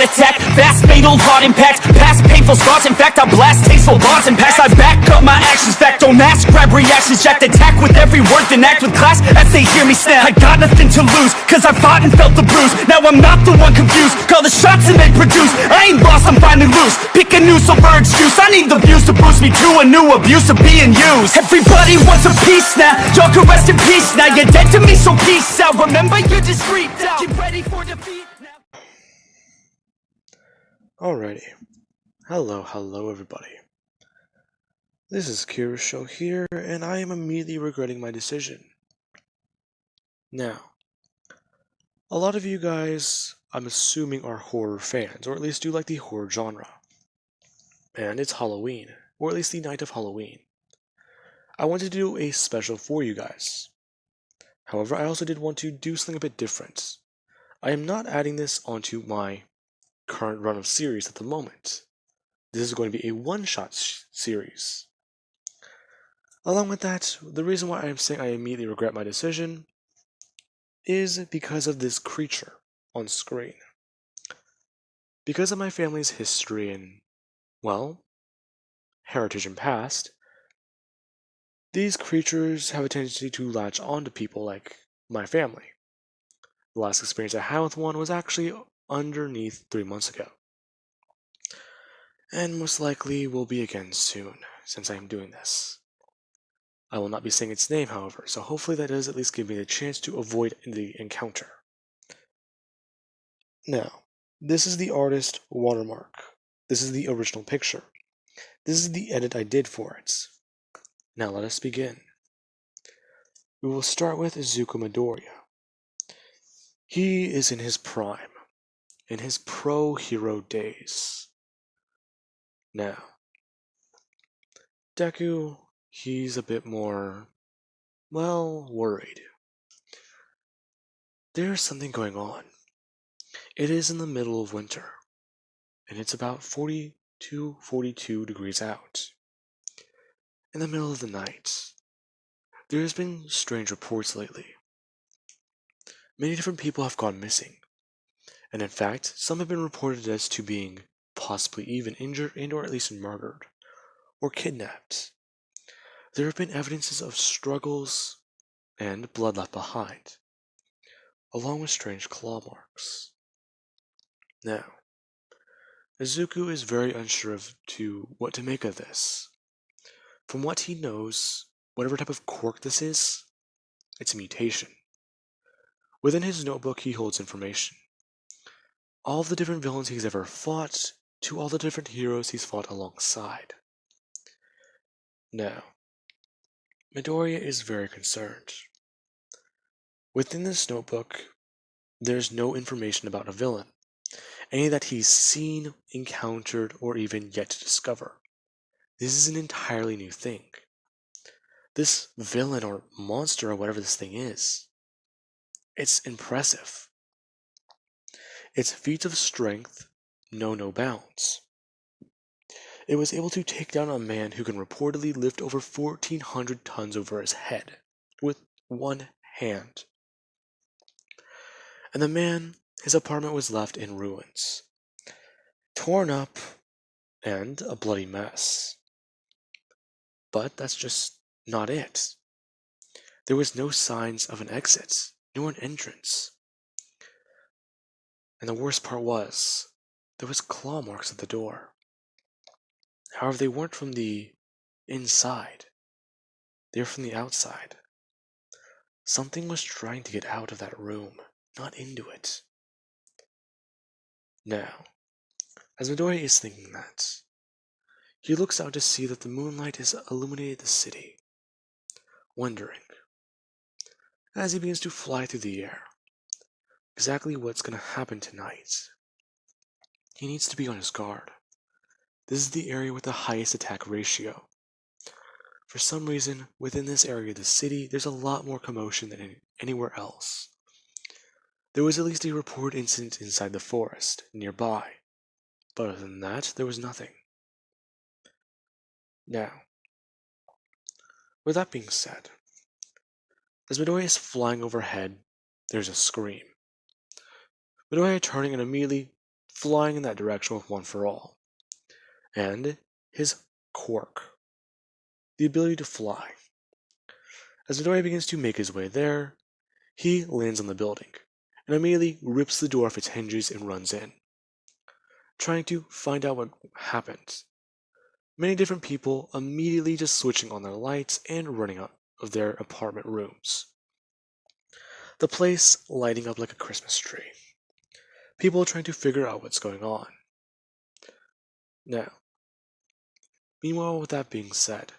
attack, fast fatal heart impact, past painful scars. In fact, I blast tasteful bars and packs. I back up my actions, fact don't ask, grab reactions, jacked attack with every word, then act with class as they hear me snap. I got nothing to lose, cause I fought and felt the bruise. Now I'm not the one confused, call the shots and they produce. I ain't lost, I'm finally loose, pick a new silver excuse. I need the views to boost me to a new abuse of being used. Everybody wants a piece now, y'all can rest in peace now. You're dead to me, so peace out. Remember, you're just freaked out. Get ready for defeat now. Alrighty. Hello everybody. This is Kira's show here, and I am immediately regretting my decision. Now, a lot of you guys, I'm assuming, are horror fans, or at least do like the horror genre. And it's Halloween, or at least the night of Halloween. I wanted to do a special for you guys. However, I also did want to do something a bit different. I am not adding this onto my current run of series at the moment. This is going to be a one-shot series. Along with that, the reason why I am saying I immediately regret my decision is because of this creature on screen. Because of my family's history and, well, heritage and past, these creatures have a tendency to latch onto people like my family. The last experience I had with one was actually underneath 3 months ago. And most likely will be again soon, since I am doing this. I will not be saying its name, however, so hopefully that does at least give me the chance to avoid the encounter. Now, this is the artist watermark. This is the original picture. This is the edit I did for it. Now let us begin. We will start with Izuku Midoriya. He is in his prime, in his pro-hero days. Now, Deku, he's a bit more, well, worried. There's something going on. It is in the middle of winter, and it's about 42 degrees out. In the middle of the night, there has been strange reports lately. Many different people have gone missing, and in fact, some have been reported as to being possibly even injured and or at least murdered, or kidnapped. There have been evidences of struggles and blood left behind, along with strange claw marks. Now, Izuku is very unsure what to make of this. From what he knows, whatever type of quirk this is, it's a mutation. Within his notebook he holds information. All of the different villains he's ever fought, to all the different heroes he's fought alongside. Now, Midoriya is very concerned. Within this notebook, there's no information about a villain, any that he's seen, encountered, or even yet to discover. This is an entirely new thing. This villain or monster or whatever this thing is, it's impressive. Its feats of strength know no bounds. It was able to take down a man who can reportedly lift over 1,400 tons over his head with one hand. And the man, his apartment was left in ruins, torn up, and a bloody mess. But that's just not it. There was no signs of an exit, nor an entrance. And the worst part was, there was claw marks at the door. However, they weren't from the inside. They were from the outside. Something was trying to get out of that room, not into it. Now, as Midoriya is thinking that, he looks out to see that the moonlight has illuminated the city, wondering, as he begins to fly through the air, exactly what's going to happen tonight. He needs to be on his guard. This is the area with the highest attack ratio. For some reason, within this area of the city, there's a lot more commotion than anywhere else. There was at least a reported incident inside the forest, nearby, but other than that, there was nothing. Now, with that being said, as Midoriya is flying overhead, there's a scream. Midoriya turning and immediately flying in that direction with One for All. And his quirk, the ability to fly. As Midoriya begins to make his way there, he lands on the building and immediately rips the door off its hinges and runs in, trying to find out what happened. Many different people immediately just switching on their lights and running out of their apartment rooms. The place lighting up like a Christmas tree. People trying to figure out what's going on. Now, meanwhile, with that being said,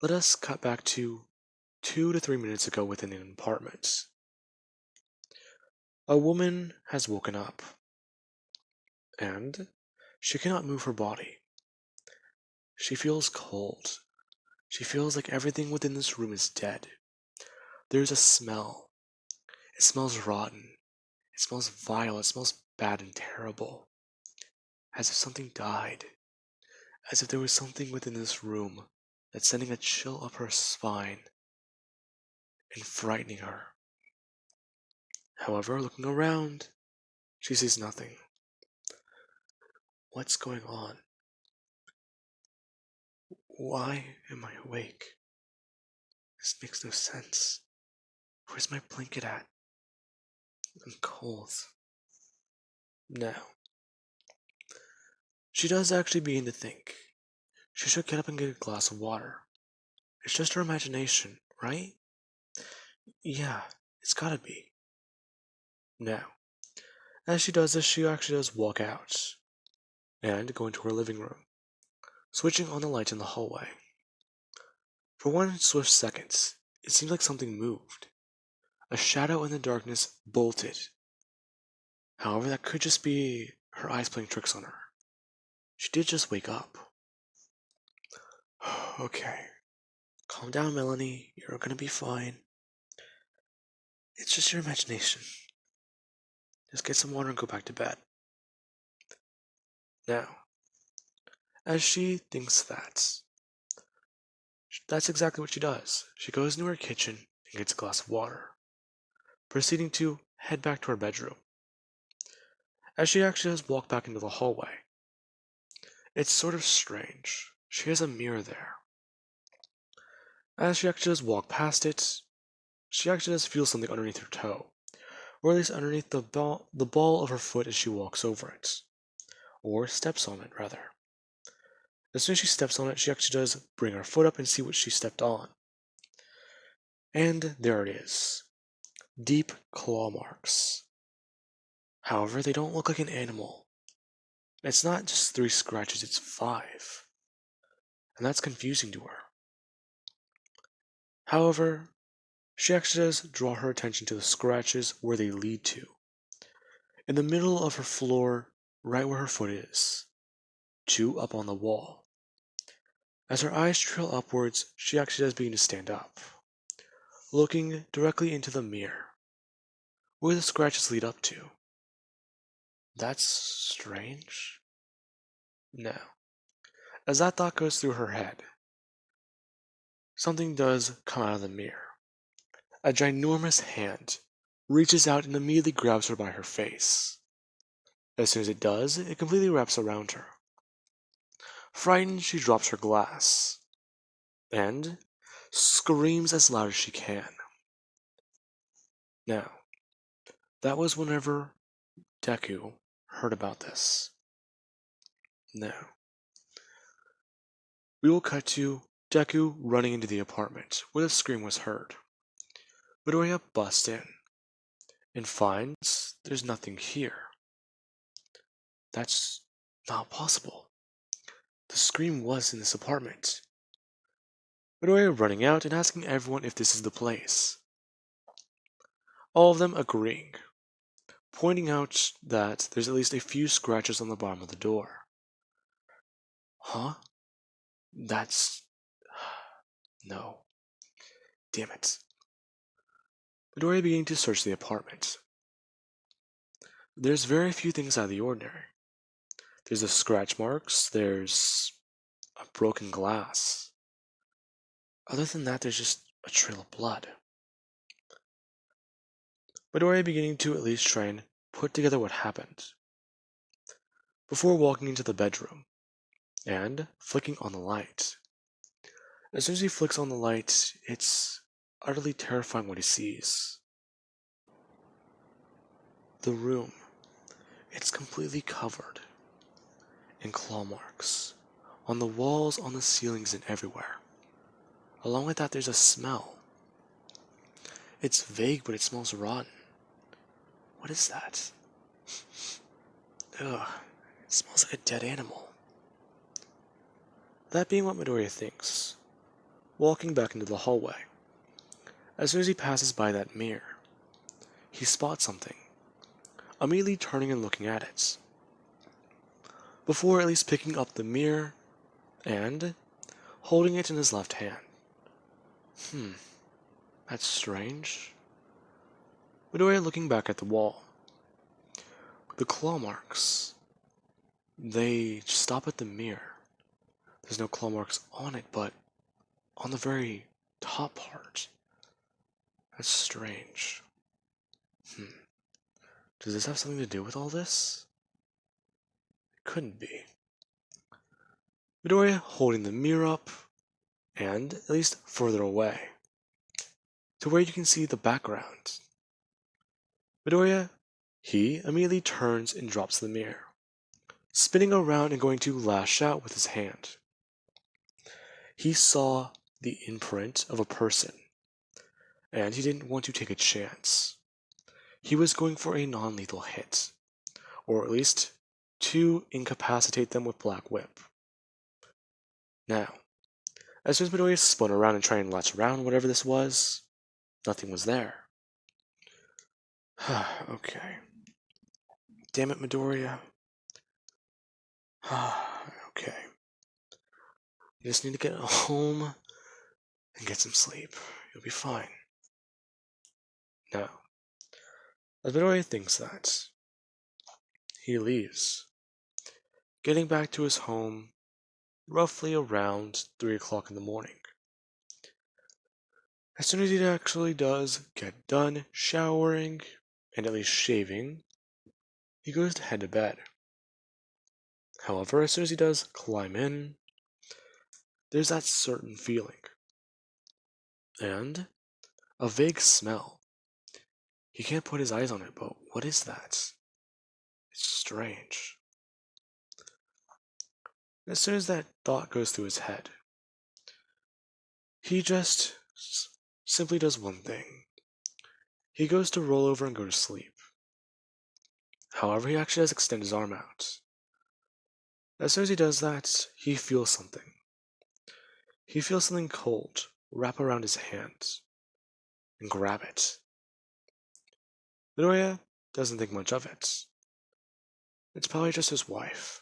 let us cut back to 2 to 3 minutes ago within an apartment. A woman has woken up, and she cannot move her body. She feels cold. She feels like everything within this room is dead. There's a smell. It smells rotten. It smells vile. It smells bad and terrible. As if something died. As if there was something within this room that's sending a chill up her spine and frightening her. However, looking around, she sees nothing. What's going on? Why am I awake? This makes no sense. Where's my blanket at? I'm cold. Now, she does actually begin to think. She should get up and get a glass of water. It's just her imagination, right? Yeah, it's gotta be. Now, as she does this, she actually does walk out and go into her living room, switching on the light in the hallway. For one swift second, it seems like something moved. A shadow in the darkness bolted. However, that could just be her eyes playing tricks on her. She did just wake up. Okay. Calm down, Melanie. You're gonna be fine. It's just your imagination. Just get some water and go back to bed. Now, as she thinks that's exactly what she does. She goes into her kitchen and gets a glass of water, proceeding to head back to her bedroom. As she actually does walk back into the hallway, it's sort of strange. She has a mirror there. As she actually does walk past it, she actually does feel something underneath her toe, or at least underneath the ball of her foot as she walks over it, or steps on it, rather. As soon as she steps on it, she actually does bring her foot up and see what she stepped on. And there it is. Deep claw marks. However, they don't look like an animal. It's not just 3 scratches, it's 5. And that's confusing to her. However, she actually does draw her attention to the scratches where they lead to. In the middle of her floor, right where her foot is. 2 up on the wall. As her eyes trail upwards, she actually does begin to stand up, looking directly into the mirror, where the scratches lead up to. That's strange. Now, as that thought goes through her head, something does come out of the mirror. A ginormous hand reaches out and immediately grabs her by her face. As soon as it does, it completely wraps around her. Frightened, she drops her glass and screams as loud as she can. Now, that was whenever Deku heard about this. Now, we will cut to Deku running into the apartment where the scream was heard. Midoriya busts in and finds there's nothing here. That's not possible. The scream was in this apartment. Midoriya running out and asking everyone if this is the place. All of them agreeing, pointing out that there's at least a few scratches on the bottom of the door. Huh? That's... No. Damn it. Midoriya beginning to search the apartment. There's very few things out of the ordinary. There's the scratch marks, there's a broken glass. Other than that, there's just a trail of blood. Midoriya beginning to at least try and put together what happened. before walking into the bedroom and flicking on the light. As soon as he flicks on the light, it's utterly terrifying what he sees. The room, it's completely covered in claw marks on the walls, on the ceilings, and everywhere. Along with that, there's a smell. It's vague, but it smells rotten. What is that? Ugh, it smells like a dead animal. That being what Midoriya thinks, walking back into the hallway. As soon as he passes by that mirror, he spots something, immediately turning and looking at it, before at least picking up the mirror and holding it in his left hand. That's strange. Midoriya looking back at the wall. The claw marks, they stop at the mirror. There's no claw marks on it, but on the very top part. That's strange. Does this have something to do with all this? It couldn't be. Midoriya holding the mirror up, and at least further away, to where you can see the background. Midoriya, he immediately turns and drops the mirror, spinning around and going to lash out with his hand. He saw the imprint of a person, and he didn't want to take a chance. He was going for a non-lethal hit, or at least to incapacitate them with Black Whip. Now, as soon as Midoriya spun around and tried and latch around whatever this was, nothing was there. Okay. Damn it, Midoriya. Okay. You just need to get home and get some sleep. You'll be fine. Now, as Midoriya thinks that, he leaves, getting back to his home roughly around 3 o'clock in the morning. As soon as he actually does get done showering and at least shaving, he goes to head to bed. However, as soon as he does climb in, there's that certain feeling and a vague smell. He can't put his eyes on it, but what is that? It's strange. As soon as that thought goes through his head, he just simply does one thing. He goes to roll over and go to sleep. However, he actually does extend his arm out. As soon as he does that, he feels something. He feels something cold wrap around his hand and grab it. Midoriya doesn't think much of it. It's probably just his wife.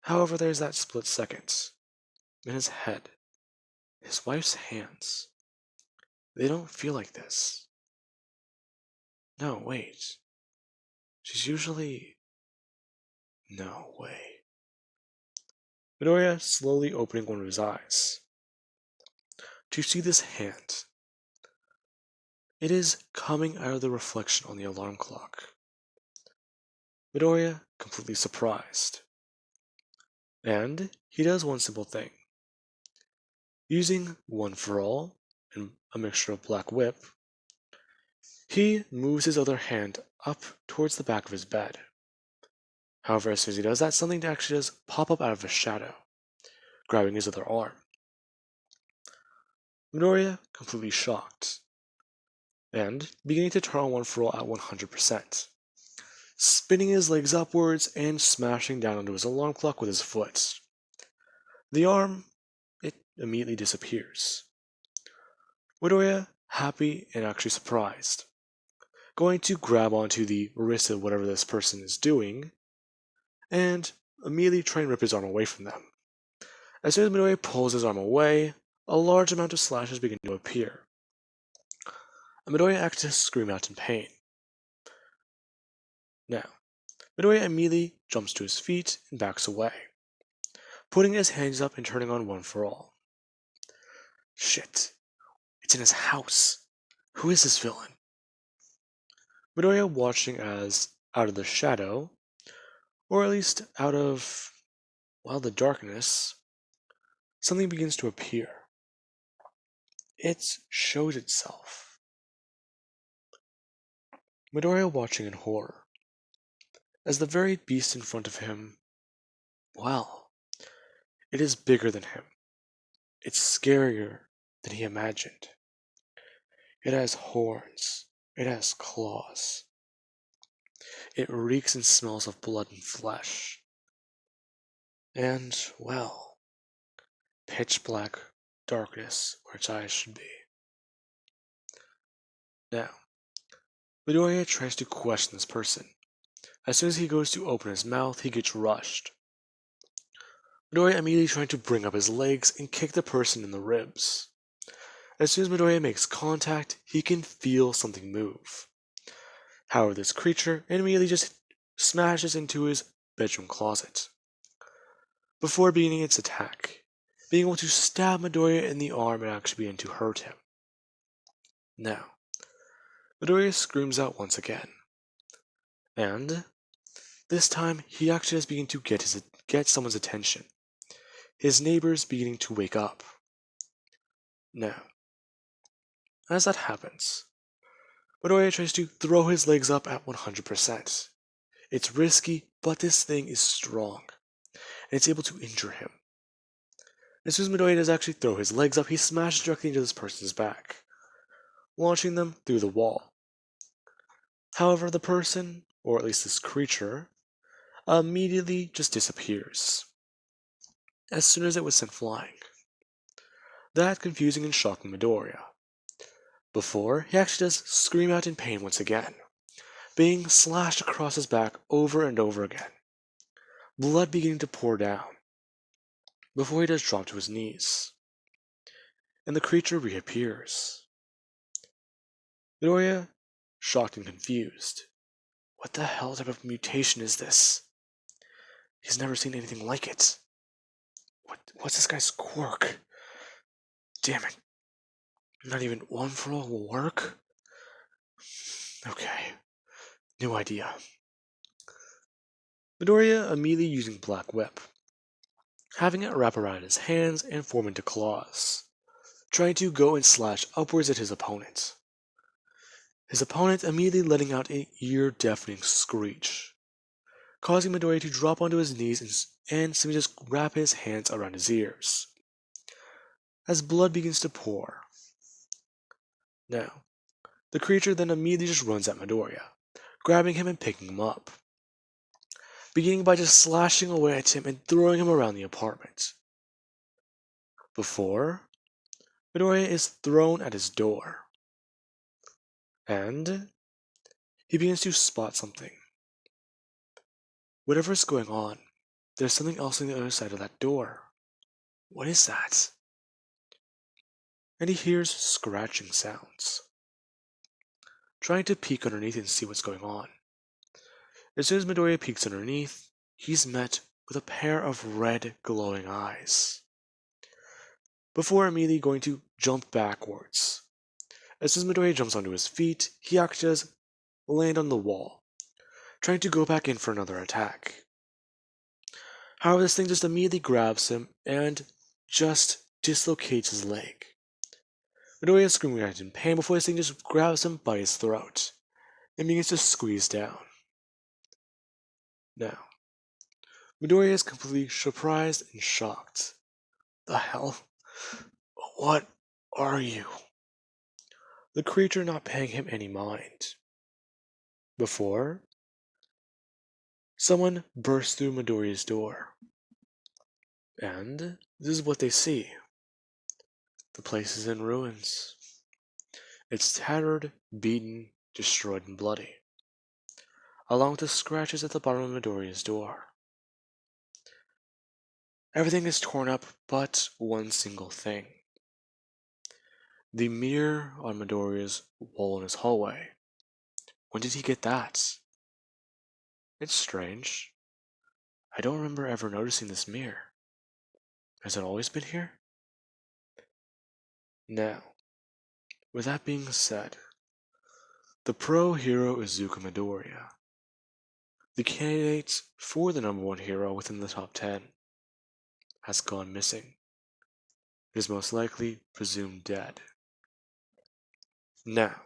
However, there's that split second in his head. His wife's hands. They don't feel like this. No, wait. She's usually... No way. Midoriya slowly opening one of his eyes to see this hand. It is coming out of the reflection on the alarm clock. Midoriya completely surprised. And he does one simple thing. Using One for All and a mixture of Black Whip, he moves his other hand up towards the back of his bed. However, as soon as he does that, something actually does pop up out of his shadow, grabbing his other arm. Midoriya completely shocked, and beginning to turn on One for All at 100%, spinning his legs upwards and smashing down onto his alarm clock with his foot. The arm, it immediately disappears. Midoriya, happy and actually surprised, going to grab onto the wrist of whatever this person is doing, and immediately try and rip his arm away from them. As soon as Midoriya pulls his arm away, a large amount of slashes begin to appear. And Midoriya acts to scream out in pain. Now, Midoriya immediately jumps to his feet and backs away, putting his hands up and turning on One for All. Shit. It's in his house. Who is this villain? Midoriya watching as out of the shadow, or at least out of, well, the darkness, something begins to appear. It shows itself. Midoriya watching in horror, as the very beast in front of him, well, it is bigger than him. It's scarier than he imagined. It has horns. It has claws. It reeks and smells of blood and flesh. And, well, pitch black darkness where its eyes should be. Now, Midoriya tries to question this person. As soon as he goes to open his mouth, he gets rushed. Midoriya immediately trying to bring up his legs and kick the person in the ribs. As soon as Midoriya makes contact, he can feel something move. However, this creature immediately just smashes into his bedroom closet before beginning its attack, being able to stab Midoriya in the arm and actually begin to hurt him. Now, Midoriya screams out once again, and this time he actually has begun to get someone's attention. His neighbors beginning to wake up. Now, as that happens, Midoriya tries to throw his legs up at 100%. It's risky, but this thing is strong, and it's able to injure him. As soon as Midoriya does actually throw his legs up, he smashes directly into this person's back, launching them through the wall. However, the person, or at least this creature, immediately just disappears as soon as it was sent flying. That confusing and shocking Midoriya. Before, he actually does scream out in pain once again, being slashed across his back over and over again, blood beginning to pour down, before he does drop to his knees, and the creature reappears. Midoriya, shocked and confused. What the hell type of mutation is this? He's never seen anything like it. What's this guy's quirk? Damn it. Not even one for all will work? Okay. New idea. Midoriya immediately using Black Whip, having it wrap around his hands and form into claws, trying to go and slash upwards at his opponent. His opponent immediately letting out an ear-deafening screech, causing Midoriya to drop onto his knees and simply just wrap his hands around his ears, as blood begins to pour. Now, the creature then immediately just runs at Midoriya, grabbing him and picking him up, beginning by just slashing away at him and throwing him around the apartment. Before, Midoriya is thrown at his door, and he begins to spot something. Whatever is going on, there's something else on the other side of that door. What is that? And he hears scratching sounds, trying to peek underneath and see what's going on. As soon as Midoriya peeks underneath, he's met with a pair of red glowing eyes, before immediately going to jump backwards. As soon as Midoriya jumps onto his feet, he actually does land on the wall, trying to go back in for another attack. However, this thing just immediately grabs him and just dislocates his leg. Midoriya is screaming out in pain before this thing just grabs him by his throat and begins to squeeze down. Now, Midoriya is completely surprised and shocked. The hell? What are you? The creature not paying him any mind. Before, someone bursts through Midoriya's door. And this is what they see. The place is in ruins. It's tattered, beaten, destroyed, and bloody, along with the scratches at the bottom of Midoriya's door. Everything is torn up but one single thing. The mirror on Midoriya's wall in his hallway. When did he get that? It's strange. I don't remember ever noticing this mirror. Has it always been here? Now, with that being said, the pro hero is Midoriya. the candidate for the number 1 hero within the top 10 has gone missing. It is most likely presumed dead. Now,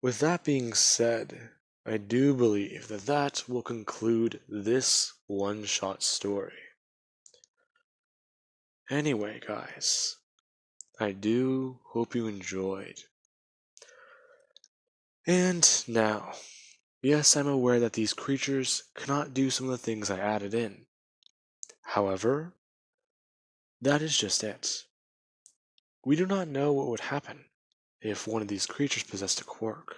with that being said, I do believe that that will conclude this one-shot story. Anyway, guys, I do hope you enjoyed. And now, yes, I'm aware that these creatures cannot do some of the things I added in. However, that is just it. We do not know what would happen if one of these creatures possessed a quirk.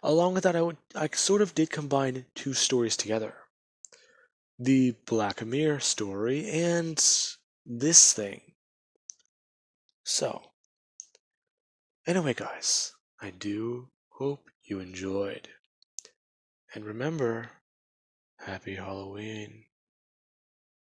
Along with that, I sort of did combine 2 stories together. The Black Mirror story and this thing. So, anyway guys, I do hope you enjoyed. And remember, Happy Halloween.